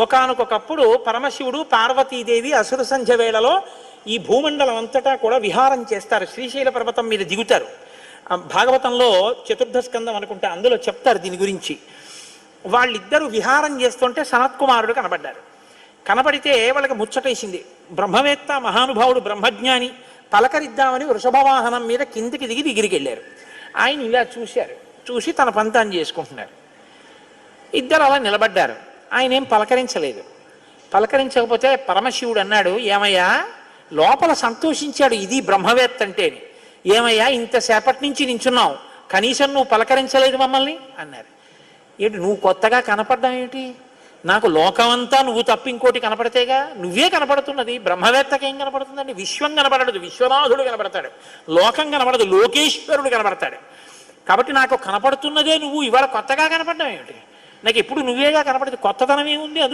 ఒకానొకప్పుడు పరమశివుడు పార్వతీదేవి అసుర సంధ్య వేళలో ఈ భూమండలం అంతటా కూడా విహారం చేస్తారు. శ్రీశైల పర్వతం మీద దిగుతారు. భాగవతంలో చతుర్థ స్కందం అనుకుంటా, అందులో చెప్తారు దీని గురించి. వాళ్ళిద్దరూ విహారం చేస్తుంటే సనత్కుమారుడు కనబడ్డారు. కనబడితే వాళ్ళకి ముచ్చటేసింది. బ్రహ్మవేత్త మహానుభావుడు బ్రహ్మజ్ఞాని, పలకరిద్దామని వృషభవాహనం మీద కిందికి దిగి దగ్గరికి వెళ్ళారు. ఆయన ఇలా చూశారు, చూసి తన పంతాన్ని చేసుకుంటున్నారు. ఇద్దరు అలా నిలబడ్డారు. ఆయన ఏం పలకరించలేదు. పలకరించకపోతే పరమశివుడు అన్నాడు, ఏమయ్యా లోపల సంతోషించాడు, ఇది బ్రహ్మవేత్త అంటే. ఏమయ్యా ఇంతసేపటి నుంచి నించున్నావు, కనీసం నువ్వు పలకరించలేదు మమ్మల్ని అన్నారు. ఏంటి నువ్వు కొత్తగా కనపడ్డావు ఏమిటి? నాకు లోకమంతా నువ్వు తప్ప ఇంకోటి కనపడితేగా, నువ్వే కనపడుతున్నది. బ్రహ్మవేత్తకి ఏం కనపడుతుందండి? విశ్వం కనపడదు, విశ్వనాథుడు కనపడతాడు. లోకం కనపడదు, లోకేశ్వరుడు కనపడతాడు. కాబట్టి నాకు కనపడుతున్నదే నువ్వు, ఇవాళ కొత్తగా కనపడ్డావు ఏమిటి? నాకు ఎప్పుడు నువ్వేగా కనపడదు, కొత్తదనం ఏముంది? అది